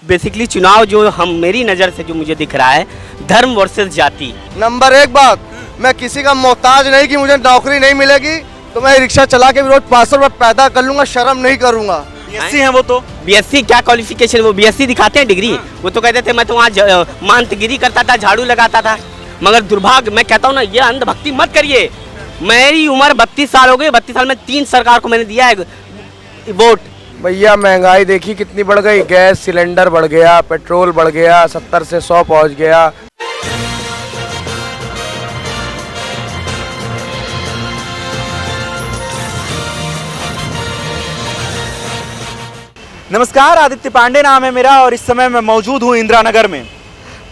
Basically चुनाव जो हम मेरी नज़र से जो मुझे दिख रहा है, धर्म वर्सेस जाति। नंबर एक बात, मैं किसी का मोहताज नहीं कि मुझे नौकरी नहीं मिलेगी तो मैं रिक्शा चला के भी रोज 500 रुपये पैदा कर लूंगा, शर्म नहीं करूंगा। बीएससी हैं वो तो। बीएससी क्या क्वालिफिकेशन, वो बीएससी दिखाते हैं डिग्री। वो तो कहते थे मैं तो वहाँ मांतगिरी करता था, झाड़ू लगाता था। मगर दुर्भाग्य, मैं कहता हूँ ना, ये अंधभक्ति मत करिए। मेरी उम्र 32 साल हो गई, 32 साल में 3 सरकार को मैंने दिया है वोट। भैया महंगाई देखी कितनी बढ़ गई, गैस सिलेंडर बढ़ गया, पेट्रोल बढ़ गया, 70 से 100 पहुँच गया। नमस्कार, आदित्य पांडे नाम है मेरा और इस समय मैं मौजूद हूँ इंदिरा नगर में।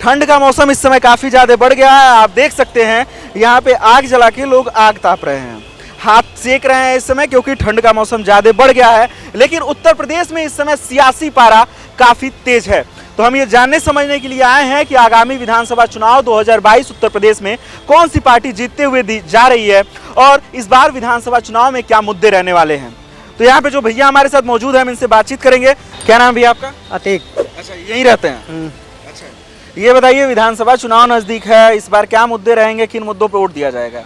ठंड का मौसम इस समय काफ़ी ज़्यादा बढ़ गया है। आप देख सकते हैं यहाँ पे आग जला के लोग आग ताप रहे हैं, हाथ सेक रहे हैं इस समय, क्योंकि ठंड का मौसम ज़्यादा बढ़ गया है। लेकिन उत्तर प्रदेश में इस समय सियासी पारा काफ़ी तेज है। तो हम ये जानने समझने के लिए आए हैं कि आगामी विधानसभा चुनाव 2022 उत्तर प्रदेश में कौन सी पार्टी जीतते हुए जा रही है और इस बार विधानसभा चुनाव में क्या मुद्दे रहने वाले हैं। तो यहाँ पे जो भैया हमारे साथ मौजूद है, हम इनसे बातचीत करेंगे। क्या नाम भैया आपका? अतीक। अच्छा, यहीं रहते हैं? अच्छा, ये बताइए, विधानसभा चुनाव नजदीक है, इस बार क्या मुद्दे रहेंगे, किन मुद्दों पे वोट दिया जाएगा?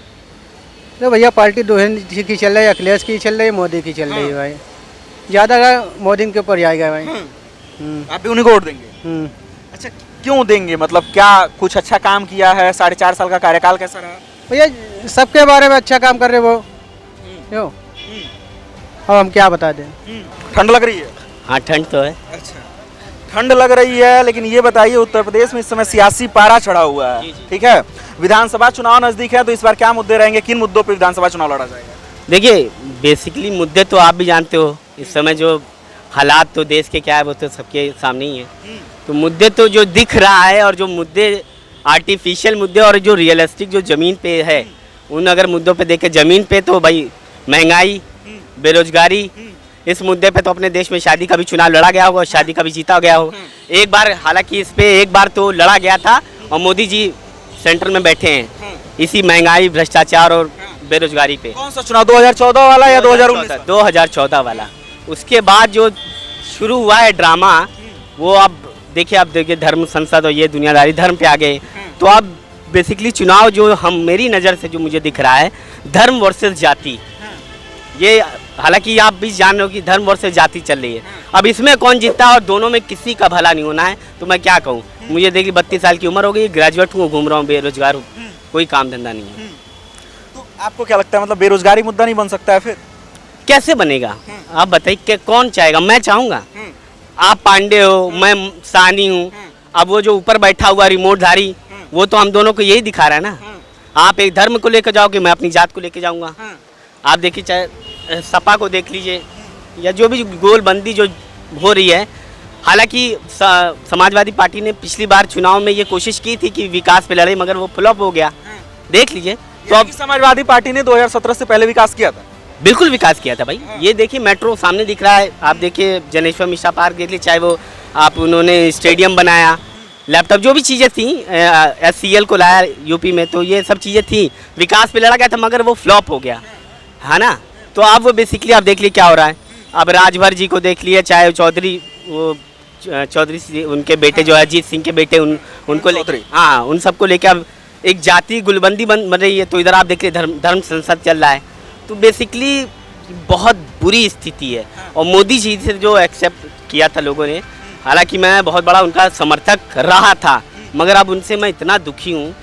तो भैया पार्टी दोनों की चल रही है, अखिलेश की चल रही है, मोदी की चल रही है भाई। ज़्यादा मोदी के ऊपर जाएगा भाई। आप भी उन्हीं को वोट देंगे? अच्छा, क्यों देंगे? मतलब क्या कुछ अच्छा काम किया है? 4.5 साल का कार्यकाल कैसा रहा? भैया सबके बारे में अच्छा काम कर रहे वो, क्यों अब हम क्या बता दें। ठंड लग रही है? हाँ, ठंड तो है। अच्छा, ठंड लग रही है, लेकिन ये बताइए, उत्तर प्रदेश में इस समय सियासी पारा चढ़ा हुआ है, ठीक है, विधानसभा चुनाव नजदीक है, तो इस बार क्या मुद्दे रहेंगे, किन मुद्दों पर विधानसभा चुनाव लड़ा जाएगा? देखिए, बेसिकली मुद्दे तो आप भी जानते हो, इस समय जो हालात तो देश के क्या है वो तो सबके सामने ही है। तो मुद्दे तो जो दिख रहा है, और जो मुद्दे आर्टिफिशियल मुद्दे और जो रियलिस्टिक जो ज़मीन पे है, उन अगर मुद्दों पे देखें ज़मीन पे, तो भाई महंगाई, बेरोजगारी, इस मुद्दे पे तो अपने देश में शादी का भी चुनाव लड़ा गया होगा, शादी का भी जीता गया हो एक बार। हालांकि इस पे एक बार तो लड़ा गया था और मोदी जी सेंटर में बैठे हैं इसी महंगाई, भ्रष्टाचार और बेरोजगारी पे। कौन सा चुनाव, 2014 वाला या 2019? 2014 वाला। उसके बाद जो शुरू हुआ है ड्रामा, वो अब देखिए धर्म संसद और ये दुनियादारी धर्म पे आ गए। तो अब बेसिकली चुनाव जो हम मेरी नज़र से जो मुझे दिख रहा है, धर्म वर्सेस जाति। ये हालांकि आप भी जान रहे हो कि धर्म वर्सेस जाति चल रही है। अब इसमें कौन जीतता है और दोनों में किसी का भला नहीं होना है, तो मैं क्या कहूँ। मुझे देखिए 32 साल की उम्र हो गई, ग्रेजुएट हूँ, घूम रहा हूँ, बेरोजगार हूँ, कोई काम धंधा नहीं है। तो आपको क्या लगता है, मतलब बेरोजगारी मुद्दा नहीं बन सकता है फिर? कैसे बनेगा आप बताइए, कौन चाहेगा? मैं चाहूँगा। आप पांडे हो, मैं सानी हूँ। अब वो जो ऊपर बैठा हुआ रिमोटधारी, वो तो हम दोनों को यही दिखा रहा है ना। आप एक धर्म को लेकर जाओगे, मैं अपनी जात को लेकर जाऊँगा। आप देखिए, चाहे सपा को देख लीजिए या जो भी गोलबंदी जो हो रही है। हालांकि समाजवादी पार्टी ने पिछली बार चुनाव में ये कोशिश की थी कि विकास पे लड़े, मगर वो फ्लॉप हो गया, देख लीजिए। तो अब समाजवादी पार्टी ने 2017 से पहले विकास किया था? बिल्कुल विकास किया था भाई। ये देखिए, मेट्रो सामने दिख रहा है, आप देखिए जनेश्वर मिश्रा पार्क देख लीजिए, चाहे वो आप उन्होंने स्टेडियम बनाया, लैपटॉप, जो भी चीज़ें थी, SCL को लाया यूपी में, तो ये सब चीज़ें थी, विकास पे लड़ा गया था, मगर वो फ्लॉप हो गया है ना। तो अब वो बेसिकली आप देख लीजिए क्या हो रहा है। अब राजभर जी को देख लिए, चाहे चौधरी उनके बेटे जो अजीत सिंह के बेटे, उनको लेकर, हाँ, उन सबको लेकर अब एक जाति गुलबंदी बन रही है। तो इधर आप देख लीजिए धर्म संसद चल रहा है। तो बेसिकली बहुत बुरी स्थिति है। और मोदी जी से जो एक्सेप्ट किया था लोगों ने, हालांकि मैं बहुत बड़ा उनका समर्थक रहा था, मगर अब उनसे मैं इतना दुखी हूँ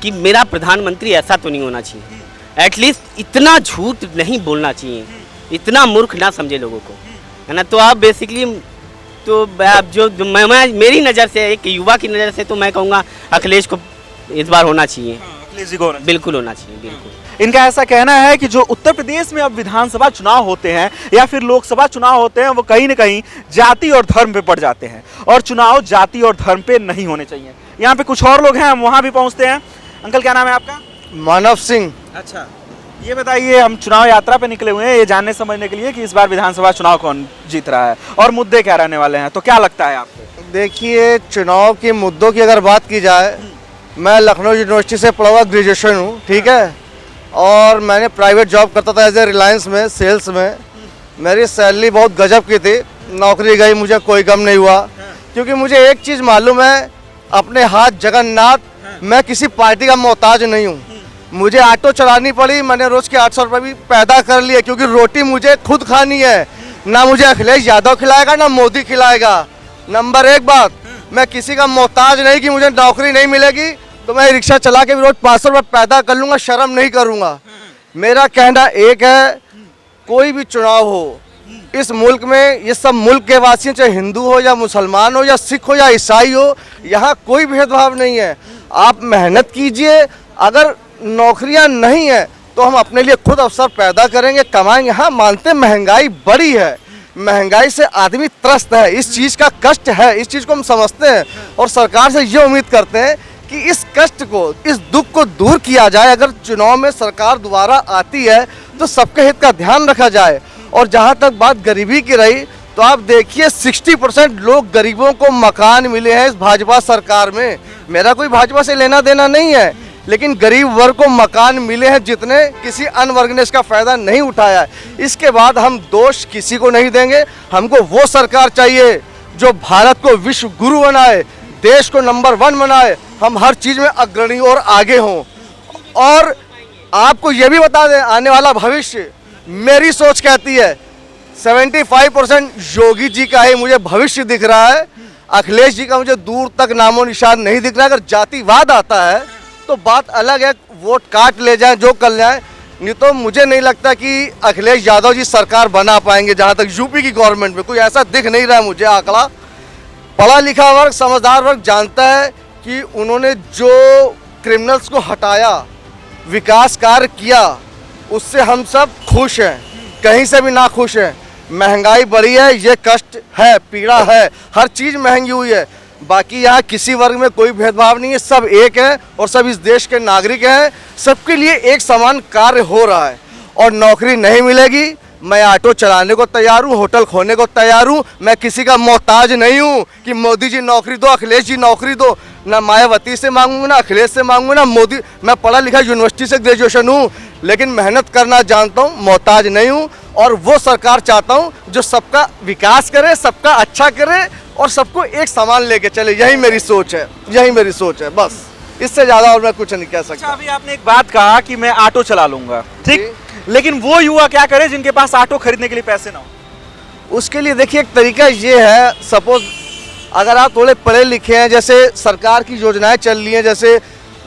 कि मेरा प्रधानमंत्री ऐसा तो नहीं होना चाहिए। एटलीस्ट इतना झूठ नहीं बोलना चाहिए, इतना मूर्ख ना समझे लोगों को, है ना। तो आप बेसिकली तो अब जो मैं मेरी नज़र से, एक युवा की नज़र से, तो मैं कहूँगा अखिलेश को इस बार होना चाहिए। अखिलेश जी को बिल्कुल होना चाहिए, बिल्कुल। इनका ऐसा कहना है कि जो उत्तर प्रदेश में अब विधानसभा चुनाव होते हैं या फिर लोकसभा चुनाव होते हैं, वो कहीं न कहीं जाति और धर्म पे पड़ जाते हैं, और चुनाव जाति और धर्म पे नहीं होने चाहिए। यहाँ पे कुछ और लोग हैं, हम वहाँ भी पहुँचते हैं। अंकल, क्या नाम है आपका? मानव सिंह। अच्छा, ये बताइए, हम चुनाव यात्रा पे निकले हुए हैं ये जानने समझने के लिए कि इस बार विधानसभा चुनाव कौन जीत रहा है और मुद्दे क्या रहने वाले हैं, तो क्या लगता है आपको? देखिए, चुनाव के मुद्दों की अगर बात की जाए, मैं लखनऊ यूनिवर्सिटी से पढ़ा हुआ ग्रेजुएशन हूँ, ठीक है, और मैंने प्राइवेट जॉब करता था एज ए रिलायंस में, सेल्स में। मेरी सैलरी बहुत गजब की थी, नौकरी गई, मुझे कोई गम नहीं हुआ। क्योंकि मुझे एक चीज़ मालूम है, अपने हाथ जगन्नाथ, मैं किसी पार्टी का मोहताज नहीं हूँ। मुझे ऑटो चलानी पड़ी, मैंने रोज़ के 800 रुपये भी पैदा कर लिए, क्योंकि रोटी मुझे खुद खानी है। ना मुझे अखिलेश यादव खिलाएगा ना मोदी खिलाएगा। नंबर एक बात, मैं किसी का मोहताज नहीं कि मुझे नौकरी नहीं मिलेगी तो मैं रिक्शा चला के भी रोज 500 रुपये पैदा कर लूँगा, शर्म नहीं करूँगा। मेरा कहना एक है, कोई भी चुनाव हो इस मुल्क में, ये सब मुल्क के वासी, चाहे हिंदू हो या मुसलमान हो या सिख हो या ईसाई हो, यहाँ कोई भेदभाव नहीं है। आप मेहनत कीजिए, अगर नौकरियाँ नहीं है तो हम अपने लिए खुद अवसर पैदा करेंगे, कमाएंगे। हाँ, मानते हैं महंगाई बड़ी है, महंगाई से आदमी त्रस्त है, इस चीज़ का कष्ट है, इस चीज़ को हम समझते हैं और सरकार से ये उम्मीद करते हैं कि इस कष्ट को, इस दुख को दूर किया जाए। अगर चुनाव में सरकार दोबारा आती है तो सबके हित का ध्यान रखा जाए। और जहाँ तक बात गरीबी की रही, तो आप देखिए 60% लोग गरीबों को मकान मिले हैं इस भाजपा सरकार में। मेरा कोई भाजपा से लेना देना नहीं है, लेकिन गरीब वर्ग को मकान मिले हैं जितने, किसी अन्य वर्ग ने इसका फ़ायदा नहीं उठाया है। इसके बाद हम दोष किसी को नहीं देंगे। हमको वो सरकार चाहिए जो भारत को विश्व गुरु बनाए, देश को नंबर 1 बनाए, हम हर चीज़ में अग्रणी और आगे हों। और आपको ये भी बता दें, आने वाला भविष्य मेरी सोच कहती है 75% योगी जी का ही मुझे भविष्य दिख रहा है। अखिलेश जी का मुझे दूर तक नामो निशान नहीं दिख रहा है। अगर जातिवाद आता है तो बात अलग है, वोट काट ले जाएं, जो कर जाएं, नहीं तो मुझे नहीं लगता कि अखिलेश यादव जी सरकार बना पाएंगे। जहां तक यूपी की गवर्नमेंट में कोई ऐसा दिख नहीं रहा है मुझे आंकड़ा। पढ़ा लिखा वर्ग, समझदार वर्ग जानता है कि उन्होंने जो क्रिमिनल्स को हटाया, विकास कार्य किया, उससे हम सब खुश हैं, कहीं से भी ना खुश हैं। महंगाई बढ़ी है, ये कष्ट है, पीड़ा है, हर चीज़ महंगी हुई है। बाकी यहाँ किसी वर्ग में कोई भेदभाव नहीं है, सब एक है और सब इस देश के नागरिक हैं। सबके लिए एक समान कार्य हो रहा है। और नौकरी नहीं मिलेगी, मैं ऑटो चलाने को तैयार हूँ, होटल खोलने को तैयार हूँ। मैं किसी का मोहताज नहीं हूँ कि मोदी जी नौकरी दो, अखिलेश जी नौकरी दो। ना मायावती से मांगूंगा, ना अखिलेश से मांगूंगा, ना मोदी। मैं पढ़ा लिखा यूनिवर्सिटी से ग्रेजुएशन हूँ, लेकिन मेहनत करना जानता हूँ, मोहताज नहीं हूँ। और वो सरकार चाहता हूँ जो सबका विकास करे, सबका अच्छा करे और सबको एक समान लेके चले। यही मेरी सोच है, यही मेरी सोच है, बस। इससे ज़्यादा और मैं कुछ नहीं कह सकता। अच्छा, अभी आपने एक बात कहा कि मैं ऑटो चला लूंगा, ठीक, लेकिन वो युवा क्या करे जिनके पास ऑटो खरीदने के लिए पैसे ना हो? उसके लिए देखिए एक तरीका ये है, सपोज अगर आप थोड़े पढ़े लिखे हैं, जैसे सरकार की योजनाएं चल रही हैं, जैसे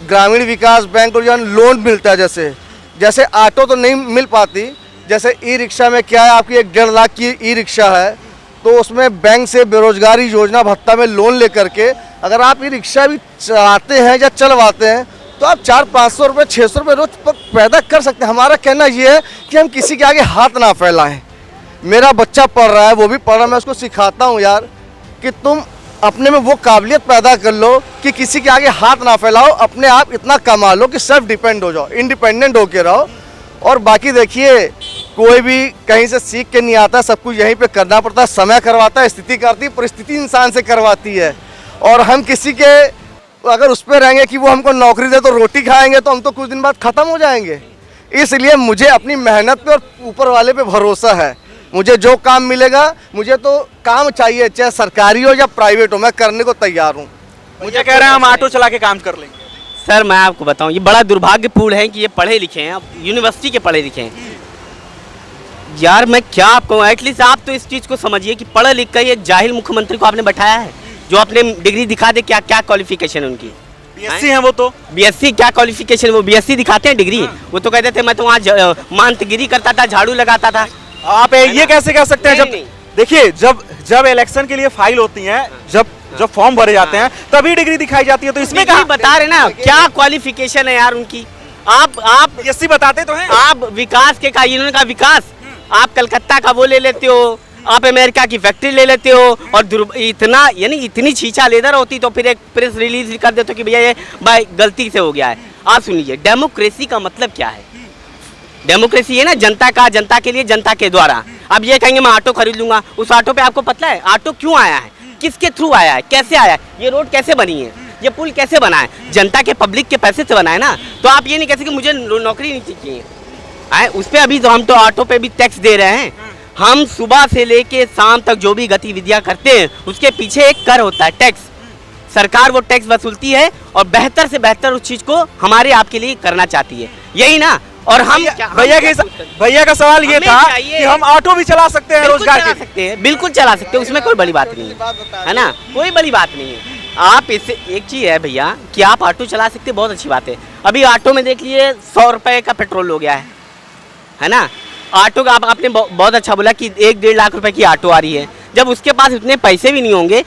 ग्रामीण विकास बैंक और जो लोन मिलता है, जैसे ऑटो तो नहीं मिल पाती, जैसे ई रिक्शा में क्या है, आपकी 1.5 लाख की ई रिक्शा है तो उसमें बैंक से बेरोजगारी योजना भत्ता में लोन लेकर के अगर आप ई रिक्शा भी चलाते हैं या चलवाते हैं तो आप 400-500 रुपये 600 रुपये रोज पैदा कर सकते हैं। हमारा कहना ये है कि हम किसी के आगे हाथ ना फैलाएं। मेरा बच्चा पढ़ रहा है, वो भी पढ़ रहा है, मैं उसको सिखाता हूँ यार कि तुम अपने में वो काबिलियत पैदा कर लो कि किसी के आगे हाथ ना फैलाओ, अपने आप इतना कमा लो कि सेल्फ डिपेंड हो जाओ, इंडिपेंडेंट होके रहो। और बाकी देखिए, कोई भी कहीं से सीख के नहीं आता, सब कुछ यहीं पे करना पड़ता है। समय करवाता है, स्थिति करती है, परिस्थिति इंसान से करवाती है। और हम किसी के अगर उस पर रहेंगे कि वो हमको नौकरी दे तो रोटी खाएंगे, तो हम तो कुछ दिन बाद ख़त्म हो जाएंगे। इसलिए मुझे अपनी मेहनत पे और ऊपर वाले पे भरोसा है। मुझे जो काम मिलेगा, मुझे तो काम चाहिए, चाहे सरकारी हो या प्राइवेट हो, मैं करने को तैयार हूँ। मुझे कह रहे हैं हम ऑटो चला के काम कर लेंगे। सर मैं आपको बताऊं, ये बड़ा दुर्भाग्यपूर्ण है कि ये पढ़े लिखे हैं, यूनिवर्सिटी के पढ़े लिखे हैं। यार मैं क्या आपको, एटलीस्ट आप तो इस चीज़ को समझिए कि पढ़ा लिख कर ये जाहिल मुख्यमंत्री को आपने बैठाया है जो अपने डिग्री दिखा दे। क्या क्या क्वालिफिकेशन है उनकी? बीएससी है वो तो। बीएससी क्या क्वालिफिकेशन? वो बीएससी दिखाते हैं डिग्री। वो तो कहते थे मैं तो वहाँ मांतगिरी करता था, झाड़ू लगाता था। आप ये कैसे कह सकते हैं? जब देखिए, जब इलेक्शन के लिए फाइल होती हैं, जब फॉर्म भरे जाते हैं, तभी डिग्री दिखाई जाती है। तो इसमें कहाँ बता रहे ना क्या क्वालिफिकेशन है यार उनकी? आप बीएससी बताते तो हैं। आप विकास के का, इन्होंने कहा विकास, आप कलकत्ता का वो ले लेते हो, आप अमेरिका की फैक्ट्री ले लेते हो और इतना, यानी इतनी छीछा लेदर होती तो फिर एक प्रेस रिलीज कर देते हो कि भैया ये भाई गलती से हो गया है। आप सुनिए, डेमोक्रेसी का मतलब क्या है? डेमोक्रेसी है ना जनता का, जनता के लिए, जनता के द्वारा। अब ये कहेंगे मैं ऑटो खरीद लूंगा, उस ऑटो पे आपको पता है ऑटो क्यों आया है, किसके थ्रू आया है, कैसे आया है, ये रोड कैसे बनी है, ये पुल कैसे बना है? जनता के, पब्लिक के पैसे से बना है ना। तो आप ये नहीं कह सकते कि मुझे नौकरी नहीं चाहिए। उस पर अभी तो हम तो ऑटो पे भी टैक्स दे रहे हैं, हम सुबह से लेके शाम तक जो भी गतिविधियां करते हैं उसके पीछे एक कर होता है, टैक्स। सरकार वो टैक्स वसूलती है और बेहतर से बेहतर उस चीज को हमारे आपके लिए करना चाहती है, यही ना। और हम भैया का सवाल ये हमें था चाहिए- कि हम ऑटो भी चला सकते हैं बिल्कुल रोजगार चला के सकते हैं, बिल्कुल चला सकते हैं, उसमें कोई बड़ी बात नहीं है ना, कोई बड़ी बात नहीं है। आप इससे एक चीज़ है भैया कि आप ऑटो चला सकते हैं, बहुत अच्छी बात है। अभी ऑटो में देख लिए 100 रुपए का पेट्रोल हो गया है ना। ऑटो का आपने बहुत अच्छा बोला कि 1-1.5 लाख रुपए की ऑटो आ रही है। जब उसके पास इतने पैसे भी नहीं होंगे,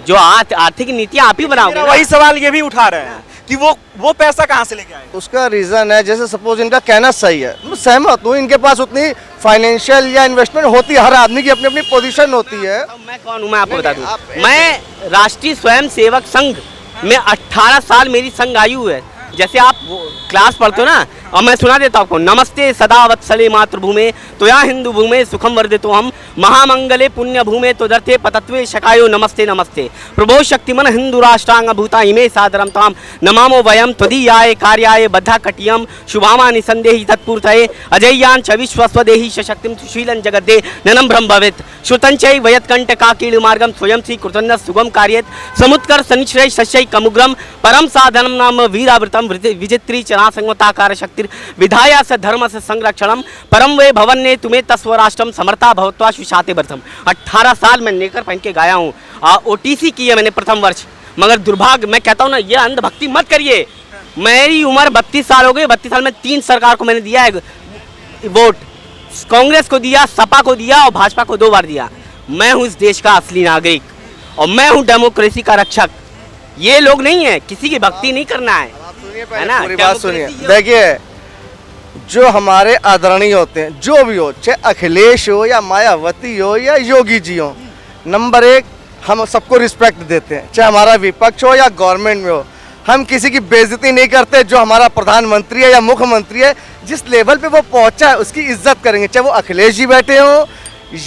जो आर्थिक नीतियाँ आप ही बनाओगे ना। वही सवाल ये भी उठा रहे हैं कि वो पैसा कहाँ से लेके आएंगे। उसका रीज़न है, जैसे सपोज इनका कहना सही है, मैं सहमत हूँ, इनके पास उतनी फाइनेंशियल या इन्वेस्टमेंट होती है, हर आदमी की अपनी अपनी पोजीशन होती है। मैं कौन हूँ, मैं आपको बता दूँ। आप- मैं राष्ट्रीय स्वयं सेवक संघ में 18 साल मेरी संघ आयु है। जैसे आप वो क्लास पढ़ते हो ना, और मैं सुना देता हूँ आपको, नमस्ते सदा वत्सले मातृभूमे त्वया हिंदू भूमे सुखम वर्धितो हम महामंगले पुण्य भूमे त्वदर्थे पतत्वे शकायो नमस्ते नमस्ते प्रभो शक्तिमन हिंदू राष्ट्रांग भूता इमे सादरम ताम नमामो वयम त्वदीयाय कार्याय बद्धा कटियम शुभामा निसंदेहि तत्पूर्तये अजय्यान च विश्वस्वदेहि सशक्तिम सुशीलन जगद्दे ननम ब्रह्म भवेत् श्रुतंचै वयत्कंटकाकील मार्गम स्वयं श्री कृतन्न सुगम कार्येत समुत्कर सनिश्रय शस्यै कमुग्रम परम साधनम नाम वीरावृतम विजित्री चना संगताकार शक्ति विधाया स धर्म से संरक्षणम परम वे भवन्ने तुम्हें तस्वराष्ट्रम समर्था भवत्वा सुशाते प्रथम। 18 साल मैं नेकर पहन के गाया हूँ, OTC की है मैंने प्रथम वर्ष। मगर दुर्भाग्य, मैं कहता हूँ ना, ये अंधभक्ति मत करिए। मेरी उम्र 32 साल हो गई, 32 साल में 3 सरकार को मैंने दिया है वोट, कांग्रेस को दिया, सपा को दिया और भाजपा को 2 बार दिया। मैं हूँ इस देश का असली नागरिक और मैं हूँ डेमोक्रेसी का रक्षक। ये लोग नहीं है, किसी की भक्ति नहीं करना है ना। पूरी बात सुनिए, देखिए जो हमारे आदरणीय होते हैं, जो भी हो, चाहे अखिलेश हो या मायावती हो या योगी जी हो, नंबर 1 हम सबको रिस्पेक्ट देते हैं, चाहे हमारा विपक्ष हो या गवर्नमेंट में हो। हम किसी की बेइज्जती नहीं करते। जो हमारा प्रधानमंत्री है या मुख्यमंत्री है, जिस लेवल पे वो पहुंचा है उसकी इज्जत करेंगे, चाहे वो अखिलेश जी बैठे हो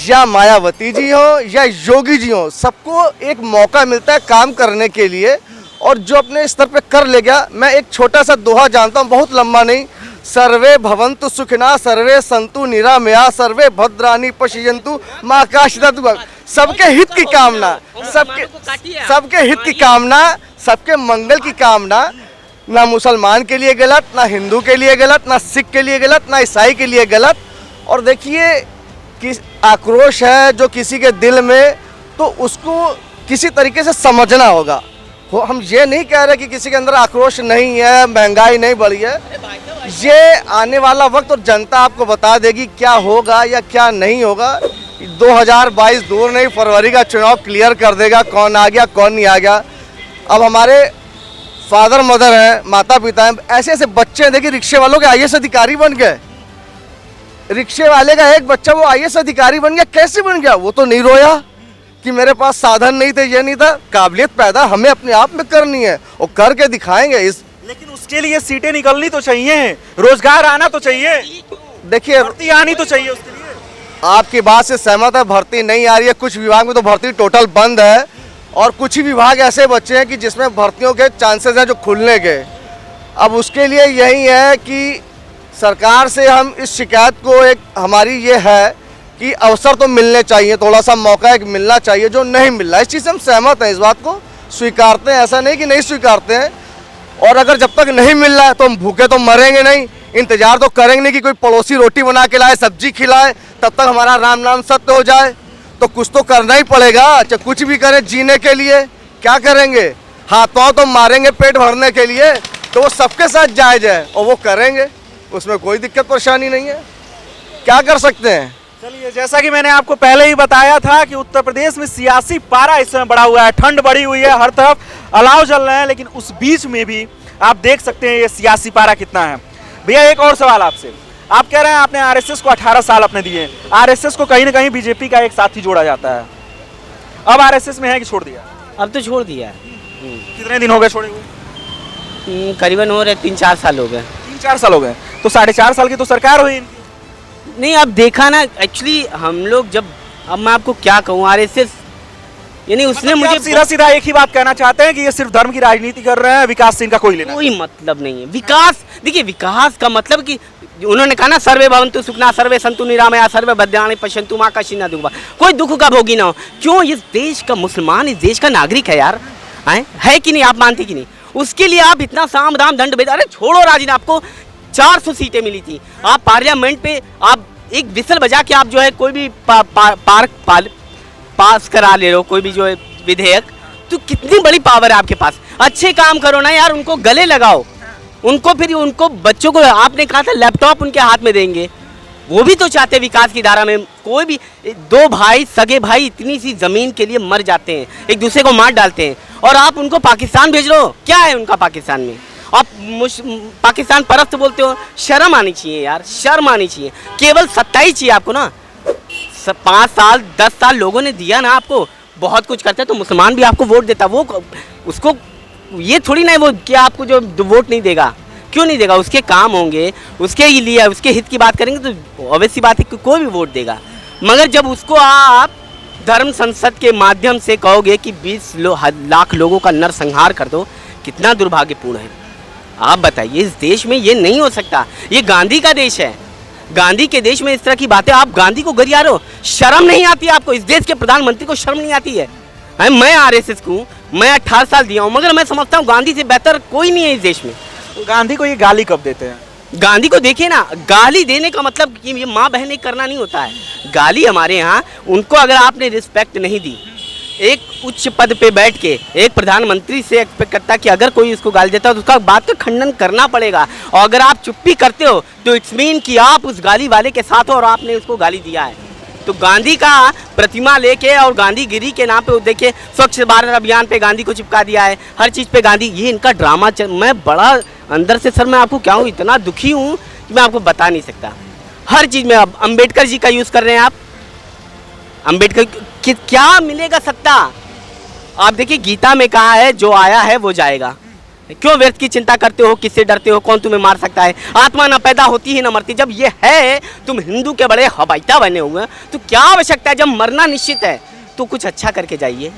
या मायावती जी हो या योगी जी हो। सबको एक मौका मिलता है काम करने के लिए, और जो अपने स्तर पे कर ले गया। मैं एक छोटा सा दोहा जानता हूँ, बहुत लंबा नहीं। सर्वे भवन्तु सुखिना सर्वे संतु निरामया सर्वे भद्राणि पश्यन्तु माँ काशिदतु। सबके हित की कामना, सबके हित की कामना, सबके मंगल की कामना। ना मुसलमान के लिए गलत, ना हिंदू के लिए गलत, ना सिख के लिए गलत, ना ईसाई के लिए गलत। और देखिए कि आक्रोश है जो किसी के दिल में, तो उसको किसी तरीके से समझना होगा। हम ये नहीं कह रहे कि किसी के अंदर आक्रोश नहीं है, महंगाई नहीं बढ़ी है। ये आने वाला वक्त और जनता आपको बता देगी क्या होगा या क्या नहीं होगा। 2022 दूर नहीं, फरवरी का चुनाव क्लियर कर देगा कौन आ गया कौन नहीं आ गया। अब हमारे फादर मदर हैं, माता पिता हैं, ऐसे ऐसे बच्चे हैं, देखिए रिक्शे वालों के IAS अधिकारी बन गए। रिक्शे वाले का एक बच्चा वो IAS अधिकारी बन गया। कैसे बन गया? वो तो नहीं रोया कि मेरे पास साधन नहीं थे, ये नहीं था। काबिलियत पैदा हमें अपने आप में करनी है और करके दिखाएंगे। लेकिन उसके लिए सीटें निकलनी तो चाहिए, रोजगार आना तो चाहिए, देखिए भर्ती आनी तो चाहिए उसके लिए। आपकी बात से सहमत है, भर्ती नहीं आ रही है। कुछ विभाग में तो भर्ती टोटल बंद है, और कुछ ही विभाग ऐसे बचे हैं कि जिसमें भर्तियों के चांसेस हैं जो खुलने के। अब उसके लिए यही है कि सरकार से हम इस शिकायत को, एक हमारी ये है कि अवसर तो मिलने चाहिए, थोड़ा सा मौका एक मिलना चाहिए जो नहीं मिल रहा है। इस चीज़ से हम सहमत हैं, इस बात को स्वीकारते हैं, ऐसा नहीं कि नहीं स्वीकारते हैं। और अगर जब तक नहीं मिल रहा है तो हम भूखे तो मरेंगे नहीं, इंतजार तो करेंगे नहीं कि कोई पड़ोसी रोटी बना के लाए, सब्जी खिलाए, तब तक हमारा राम नाम सत्य हो जाए। तो कुछ तो करना ही पड़ेगा, चाहे कुछ भी करें जीने के लिए। क्या करेंगे? हाथ पाँव तो मारेंगे पेट भरने के लिए, तो वो सबके साथ जायज़ है और वो करेंगे, उसमें कोई दिक्कत परेशानी नहीं है। क्या कर सकते हैं? चलिए, जैसा कि मैंने आपको पहले ही बताया था कि उत्तर प्रदेश में सियासी पारा इस समय बढ़ा हुआ है, ठंड बढ़ी हुई है, हर तरफ अलाव जल रहे हैं, लेकिन उस बीच में भी आप देख सकते हैं ये सियासी पारा कितना है। भैया एक और सवाल आपसे, आप कह रहे हैं आपने RSS को 18 साल अपने दिए, RSS को कहीं ना कहीं बीजेपी का एक साथी जोड़ा जाता है, अब RSS में है कि छोड़ दिया? अब तो छोड़ दिया है। कितने दिन हो गए छोड़े हुए? करीबन हो रहे 3-4 साल हो गए। 3-4 साल हो गए, तो 4.5 साल की तो सरकार हुई इनकी। नहीं, अब देखा ना, एक्चुअली हम लोग जब, अब मैं आपको क्या कहूँ, RSS यानी उसने मतलब मुझे सीधा सीधा एक ही बात कहना चाहते हैं कि ये सिर्फ धर्म की राजनीति कर रहे हैं, विकास से इनका कोई लेना कोई मतलब नहीं है। विकास, देखिए विकास का मतलब कि उन्होंने कहा ना, सर्वे भवन्तु सुखिनः सर्वे सन्तु निरामया सर्वे भद्राणि पश्यन्तु मां कश्चित् न दुःखभाग्, कोई दुख का भोगी ना हो। क्यों? इस देश का मुसलमान, इस देश का नागरिक है यार, है कि नहीं? आप मानते कि नहीं? उसके लिए आप इतना साम दाम दंड भेज, अरे छोड़ो राजीन, आपको 400 सीटें मिली थी, आप पार्लियामेंट पे आप एक विसल बजा के आप जो है कोई भी पास करा ले लो, कोई भी जो है विधेयक, तो कितनी बड़ी पावर है आपके पास। अच्छे काम करो ना यार, उनको गले लगाओ, उनको फिर उनको बच्चों को, आपने कहा था लैपटॉप उनके हाथ में देंगे, वो भी तो चाहते विकास की धारा में। कोई भी दो भाई, सगे भाई इतनी सी जमीन के लिए मर जाते हैं, एक दूसरे को मार डालते हैं, और आप उनको पाकिस्तान भेज रहे हो। क्या है उनका पाकिस्तान में? आप पाकिस्तान परस्त बोलते हो। शर्म आनी चाहिए यार, शर्म आनी चाहिए। केवल सत्ता ही चाहिए आपको ना। 5 साल 10 साल लोगों ने दिया ना आपको, बहुत कुछ करते तो मुसलमान भी आपको वोट देता। वो उसको ये थोड़ी ना है वो कि आपको जो वोट नहीं देगा, क्यों नहीं देगा? उसके काम होंगे, उसके लिए उसके हित की बात करेंगे तो ऑब्वियस बात है कि कोई भी वोट देगा। मगर जब उसको आप धर्म संसद के माध्यम से कहोगे कि 20 लाख लोगों का नरसंहार कर दो, कितना दुर्भाग्यपूर्ण है। आप बताइए, इस देश में ये नहीं हो सकता। ये गांधी का देश है, गांधी के देश में इस तरह की बातें, आप गांधी को गरिया रहे हो। शर्म नहीं आती आपको? इस देश के प्रधानमंत्री को शर्म नहीं आती है? मैं आरएसएस को, मैं 18 साल दिया हूँ, मगर मैं समझता हूँ गांधी से बेहतर कोई नहीं है इस देश में। गांधी को ये गाली कब देते हैं? गांधी को देखिए ना, गाली देने का मतलब कि ये माँ बहन करना नहीं होता है। गाली हमारे यहाँ, उनको अगर आपने रिस्पेक्ट नहीं दी, एक उच्च पद पे बैठ के एक प्रधानमंत्री से एक्सपेक्ट करता कि अगर कोई उसको गाली देता है तो उसका बात का खंडन करना पड़ेगा। और अगर आप चुप्पी करते हो तो इट्स मीन कि आप उस गाली वाले के साथ हो और आपने उसको गाली दिया है। तो गांधी का प्रतिमा लेके और गांधीगिरी के नाम पे देखिए, स्वच्छ भारत अभियान पे गांधी को चिपका दिया है, हर चीज़ पे गांधी। ये इनका ड्रामा मैं बड़ा अंदर से, सर मैं आपको क्या हूँ, इतना दुखी हूँ कि मैं आपको बता नहीं सकता। हर चीज़ में अब अम्बेडकर जी का यूज़ कर रहे हैं आप। अम्बेडकर कि क्या मिलेगा सत्ता? आप देखिए, गीता में कहा है जो आया है वो जाएगा। क्यों व्यर्थ की चिंता करते हो? किससे डरते हो? कौन तुम्हें मार सकता है? आत्मा न पैदा होती ही न मरती। जब ये है, तुम हिंदू के बड़े हवाईता बने हुए हैं, तो क्या आवश्यकता है? जब मरना निश्चित है तो कुछ अच्छा करके जाइए,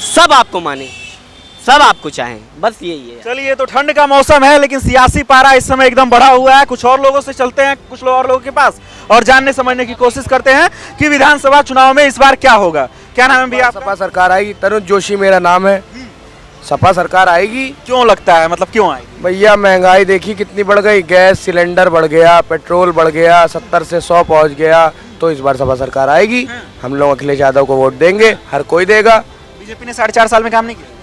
सब आपको माने, सब आपको चाहें, बस यही है। चलिए, तो ठंड का मौसम है लेकिन सियासी पारा इस समय एकदम बढ़ा हुआ है। कुछ और लोगों से चलते हैं, कुछ और लोगों के पास, और जानने समझने की कोशिश करते हैं कि विधानसभा चुनाव में इस बार क्या होगा। क्या नाम है भैया आपका? सपा सरकार आएगी। तरुण जोशी मेरा नाम है। सपा सरकार आएगी। क्यों लगता है, मतलब क्यों आएगी? भैया महंगाई देखी कितनी बढ़ गई, गैस सिलेंडर बढ़ गया, पेट्रोल बढ़ गया, 70 से 100 पहुंच गया। तो इस बार सपा सरकार आएगी। हम लोग अखिलेश यादव को वोट देंगे, हर कोई देगा। बीजेपी ने 4.5 साल में काम नहीं किया?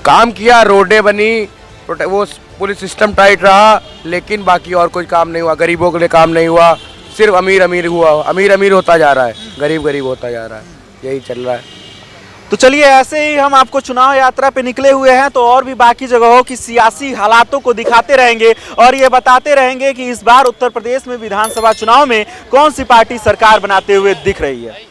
काम किया, रोडें बनी, वो पुलिस सिस्टम टाइट रहा, लेकिन बाकी और कोई काम नहीं हुआ। गरीबों के लिए काम नहीं हुआ, सिर्फ अमीर अमीर हुआ, अमीर अमीर होता जा रहा है, गरीब गरीब होता जा रहा है, यही चल रहा है। तो चलिए, ऐसे ही हम आपको चुनाव यात्रा पे निकले हुए हैं, तो और भी बाकी जगहों की सियासी हालातों को दिखाते रहेंगे और ये बताते रहेंगे कि इस बार उत्तर प्रदेश में विधानसभा चुनाव में कौन सी पार्टी सरकार बनाते हुए दिख रही है।